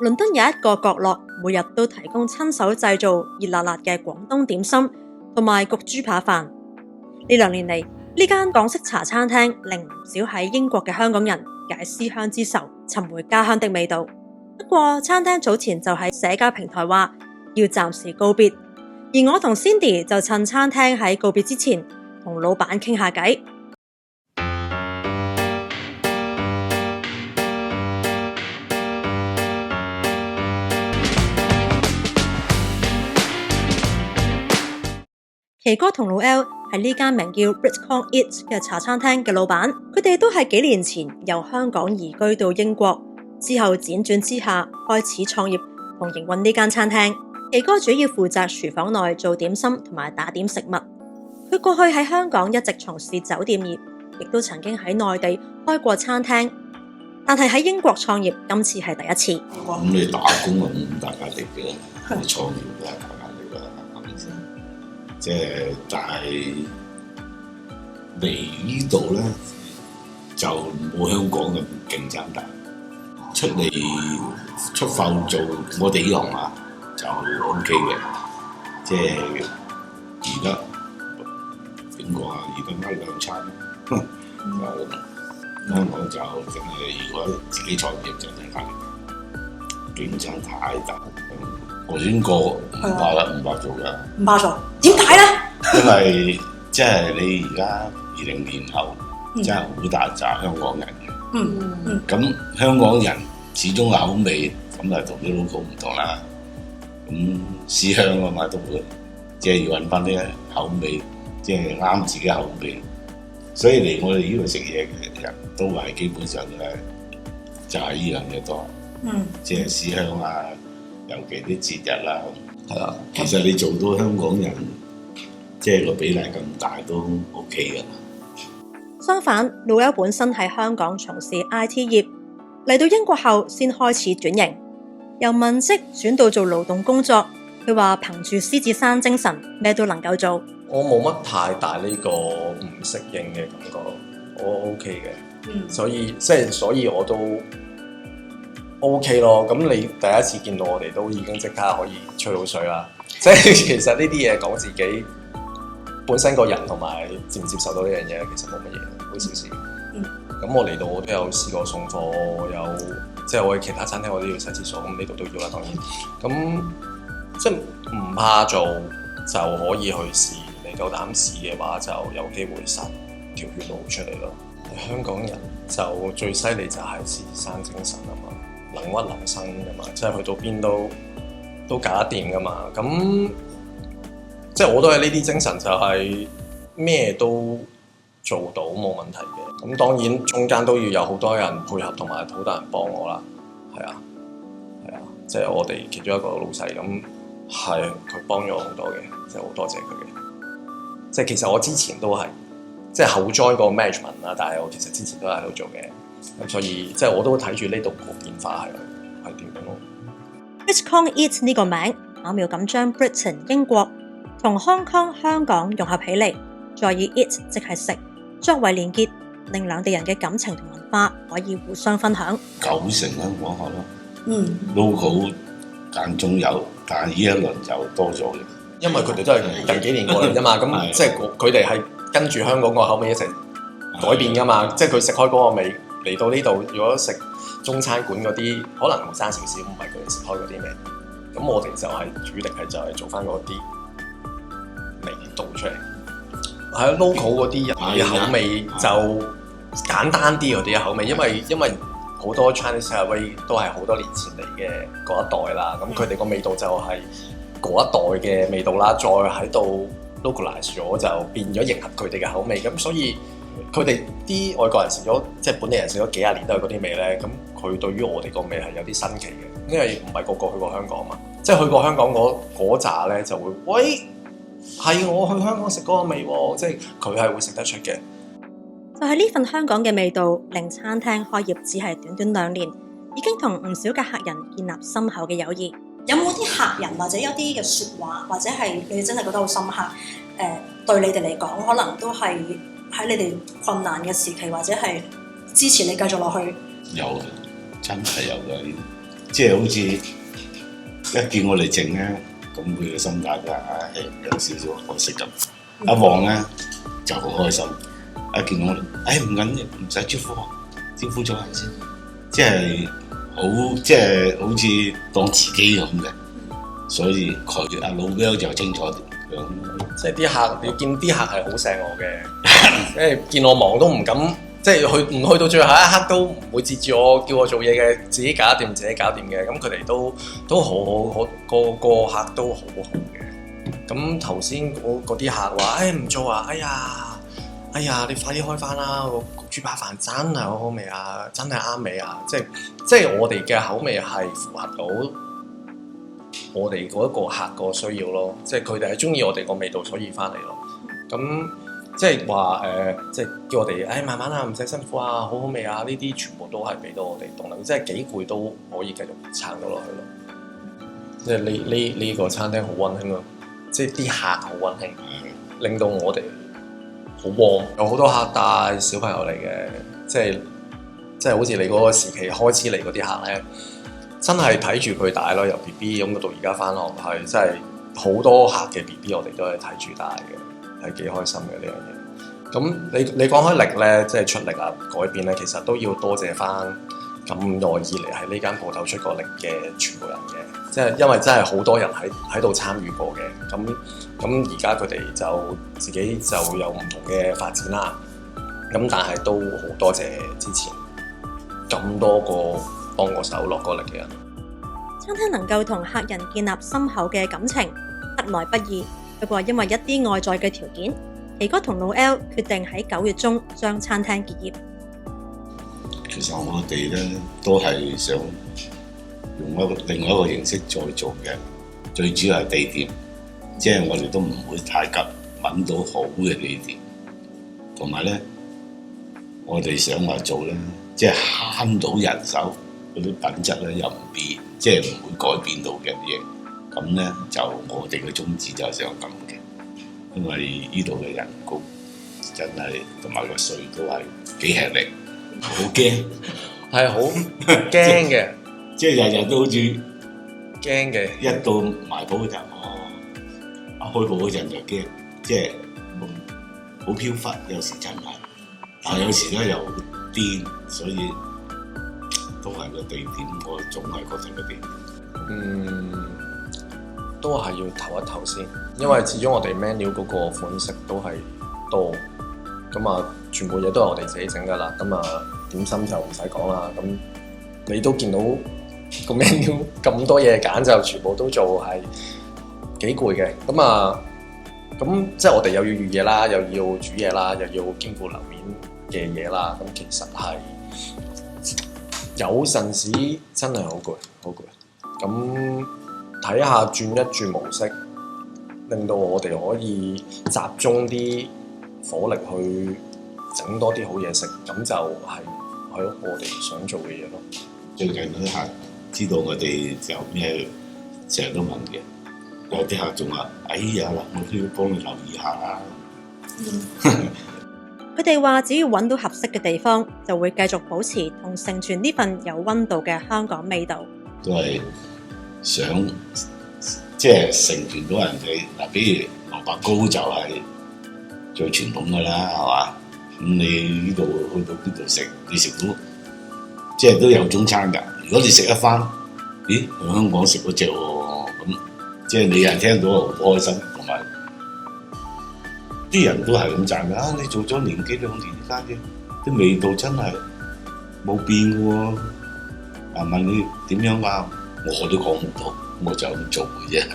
倫敦有一個角落，每日都提供親手製造熱辣辣嘅廣東點心同埋焗豬扒飯。呢2年嚟，呢間港式茶餐廳令唔少喺英國嘅香港人解思鄉之愁，尋回家鄉的味道。不過，餐廳早前就喺社交平台話要暫時告別，而我同 Cindy 就趁餐廳喺告別之前，同老闆傾下偈。奇哥同老 L 係呢間名叫 Britcon Eat 嘅茶餐廳嘅老闆，佢哋都係幾年前由香港移居到英國，之後輾轉之下開始創業同營運呢間餐廳。奇哥主要負責廚房內做點心同埋打點食物。佢過去喺香港一直從事酒店業，亦都曾經喺內地開過餐廳，但係喺英國創業今次係第一次。咁你打工啊咁大壓力嘅，你創業都係大壓力啦，係咪先？即係但係嚟呢度咧就冇香港咁競爭大，出埠做我哋呢行啊就 OK 嘅，即係而家點講啊？而家啱2餐，香港就真係如果自己創業就真係競爭太大。我應該唔怕做㗎，唔怕做，點解咧？因為即係你而家20年後，真係好大紮香港人嘅。咁香港人始終口味咁啊，同啲 local 唔同啦。咁思鄉啊嘛，都會即係要揾翻啲口味，即係啱自己口味。所以嚟我哋呢度食嘢嘅人都係基本上咧，就係呢樣嘢多。即係思鄉啊！尤其啲節日啦，係啦。其實你做到香港人，即係個比例咁大都 OK 嘅。相反，老友本身喺香港從事 IT 業，嚟到英國後先開始轉型，由文職轉到做勞動工作。佢話憑住獅子山精神，咩都能夠做。我冇乜太大呢個唔適應嘅感覺，我 OK 嘅。所以我都 OK 咯，咁你第一次見到我哋都已經即刻可以吹到水啦。即係其實呢啲嘢講自己本身個人同埋接唔接受到呢樣嘢，其實冇乜嘢，好小事。咁我嚟到我都有試過送貨，即係我去其他餐廳我都要洗廁所，咁呢度都要啦當然。咁即係唔怕做就可以去試，你夠膽試嘅話就有機會殺條血路出嚟咯。香港人就最犀利就係獅子山精神啊嘛。能屈能伸噶嘛，即係去到邊都搞得掂噶嘛。咁即係我都係呢啲精神，就係咩都做到冇問題嘅。咁當然中間都要有好多人配合同埋好多人幫我啦。係啊，即係我哋其中一個老細咁，係佢幫咗我好多嘅，即係好多謝佢嘅。即係其實我之前都係即係後 join 個 management 啦，但係我其實之前都喺度做嘅。咁所以即係我都睇住呢度個變化係點樣咯。Britcon Eat 呢個名巧妙咁將 Britain 英國同 Hong Kong 香港融合起嚟，再以 Eat 即係食作為連結，令兩地人嘅感情同文化可以互相分享。90%啦，講下咯。local 間中有，但係呢一輪就多咗嘅。因為佢哋都係近幾年過嚟啫嘛，咁即係佢哋係跟住香港個口味一齊改變噶嘛，即係佢食開嗰個味。嚟到呢度，如果食中餐館嗰啲，可能會爭少少，唔係佢哋食開嗰啲味。咁我哋就係主力係就係做翻嗰啲味道出嚟。係啊 ，local 嗰啲人嘅口味就簡單啲嗰啲口味，因為好多 Chinese takeaway 都係好多年前嚟嘅嗰一代啦。咁佢哋個味道就係嗰一代嘅味道啦，再喺度 localize 咗就變咗迎合佢哋嘅口味。咁所以佢哋啲外國人食咗，即係本地人食咗幾廿年都係嗰啲味咧。咁佢對於我哋個味係有啲新奇嘅，因為唔係個個去過香港嘛。即係去過香港嗰扎咧就會，喂，係我去香港食嗰個味喎，即係佢係會食得出嘅。就係呢份香港嘅味道，令餐廳開業只係短短2年，已經同唔少嘅客人建立深厚嘅友誼。有冇啲客人或者一啲嘅説話，或者係你哋真係覺得好深刻？對你哋嚟講，可能都係喺你哋困難嘅時期，或者係支持你繼續落去。有嘅，真係有嘅。即係好似一見我哋整咧，咁佢嘅心態就係有少少可惜咁。一望咧就好開心，一見到我哋，唔緊要，唔使招呼，招呼咗人先，即係好似當自己咁嘅。所以佢阿老表就清楚啲，即係啲客，你見啲客係好錫我嘅，因為見我忙都唔敢，即係去到最後一刻都唔會截住我，叫我做嘢嘅，自己搞掂嘅。咁佢哋都好，個客都好好嘅。咁頭先嗰啲客話，唔做啊，哎呀，你快啲開翻啦！個豬扒飯真係好好味啊，真係啱味啊！即係我哋嘅口味係符合到我哋嗰一個客個需要咯，即係佢哋係中意我哋個味道，所以翻嚟咯。咁即係話即係叫我哋慢慢啊，唔使辛苦啊，好好味啊！呢啲全部都係俾到我哋動力，即係幾攰都可以繼續撐到落去咯。即係呢個餐廳好溫馨咯，即係啲客好溫馨，令到我哋好 warm。有好多客帶小朋友嚟嘅，即係好似你嗰個時期開始嚟嗰啲客咧。真係睇住佢大咯，由 BB 咁到而家翻學，係真係好多客嘅 BB，我哋都係睇住大嘅，係幾開心嘅呢樣嘢。咁你講開力咧，即係出力啊改變咧，其實都要多謝翻咁耐以嚟喺呢間鋪頭出過力嘅全部人嘅，即係因為真係好多人喺度參與過嘅。咁而家佢哋就自己就有唔同嘅發展啦。咁但係都好多謝之前咁多個幫我手落過力嘅人。餐廳能夠同客人建立深厚嘅感情，得來不易。不過因為一啲外在嘅條件，奇哥同老 L 決定喺9月中將餐廳結業。其實我哋咧都係想用另外一個形式再做嘅，最主要係地點，即係我哋都唔會太急揾到好嘅地點，同埋咧我哋想話做咧，即係慳到人手。嗰啲品質咧又唔變，即係唔會改變到嘅嘢。咁咧就我哋嘅宗旨就係想咁嘅，因為呢度嘅人工真係同埋個稅都係幾吃力，好驚，係好驚嘅，即係日日都好似驚嘅。一到埋鋪嗰陣，一開鋪嗰陣就驚，即係好飄忽，有時真係，但係有時咧又好癲，所以。都係個地點，我總係覺得個地點，都係要唞一唞先，因為始終我哋 menu 嗰個款式都係多，咁啊全部嘢都係我哋自己整噶啦，咁啊點心就唔使講啦，咁你都見到個 menu 咁多嘢揀，就全部都做係幾攰嘅，咁即係我哋又要預嘢啦，又要煮嘢啦，又要兼顧樓面嘅嘢啦，咁其實係。有陣時真係好攰，好攰。咁睇下轉一轉模式，令到我哋可以集中啲火力去整多啲好嘢食，咁就係我哋想做嘅嘢咯。最近啲客知道我哋有咩，成日都問嘅。有啲客仲話：哎呀，我都要幫你留意下啦。佢哋話只要揾到合適嘅地方，就會繼續保持同承傳呢份有溫度嘅香港味道。都係想即係承傳到人哋嗱，比如蘿蔔糕就係最傳統㗎啦，係嘛？咁你呢度去到邊度食，你食到即係都有中餐㗎。如果你食一翻，咦？喺香港食嗰隻喎，咁即係你又聽到好開心，同埋。啲人都係咁讚㗎，你做咗年幾兩年間嘅，啲味道真係冇變嘅喎。問你點樣㗎？我都講唔到，我就咁做嘅啫。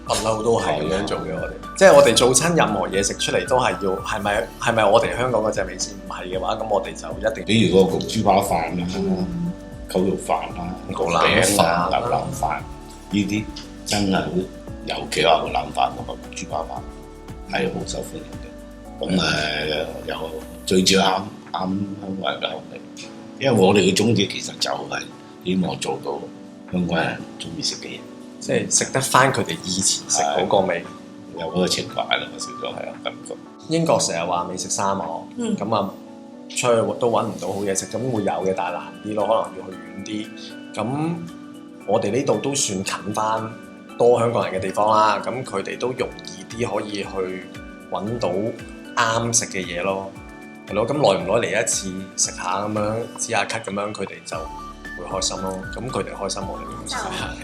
不嬲都係咁樣做嘅，我哋即係我哋做親任何嘢食出嚟都係要係咪我哋香港嗰隻味先？唔係嘅話，咁我哋就一定。比如個焗豬扒飯啦、狗肉飯啦、焗餅啊、牛腩飯呢啲真係好，尤其話個腩飯同埋焗豬扒飯係好受歡迎嘅。咁又最主要啱香港人嘅口味，因為我哋嘅宗旨其實就係希望做到香港人中意食嘅嘢，即係食得翻佢哋以前食嗰個味，有嗰個情懷啦，我少咗係啊感覺。英國成日話美食沙漠，咁啊出去都揾唔到好嘢食，咁會有嘅，但係難啲咯，可能要去遠啲。咁我哋呢度都算近翻多香港人嘅地方啦，咁佢哋都容易啲可以去揾到啱食嘅嘢咯，係咯，咁耐唔耐嚟一次食下咁樣止下咳咁樣，佢哋就會開心咯，咁佢哋開心我哋都開心。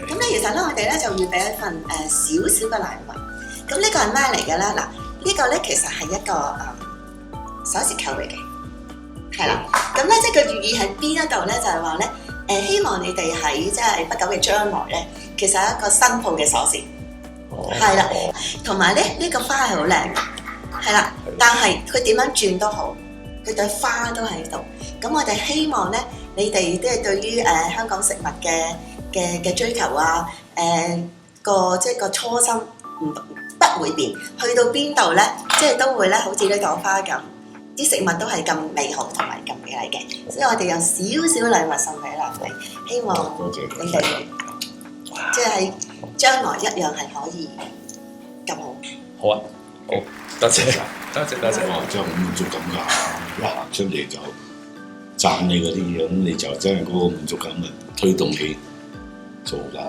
咁咧其實咧我哋咧就預備一份少少嘅禮物，咁呢個係咩嚟嘅咧？嗱，呢個咧其實係一個鎖匙扣嚟嘅，係啦，咁咧即係個寓意喺邊一度咧？就係話咧希望你哋喺即係不久嘅將來咧，其實係一個新鋪嘅鎖匙，係啦，同埋咧呢個花係好靚嘅，係啦，但係佢點樣轉都好，佢對花都喺度。咁我哋希望咧，你哋即係對於香港食物嘅追求啊，即係個初心不會變，去到邊度咧，即係都會咧，好似呢朵花咁，啲食物都係咁美好同埋咁美麗嘅。所以我哋有少少禮物送俾兩位，希望你哋即係喺將來一樣係可以咁好。好啊，好，多謝，多謝，多謝。哇！真係好滿足感㗎，一行出嚟就讚你嗰啲嘢，咁你就真係嗰個滿足感咪推動你做啦。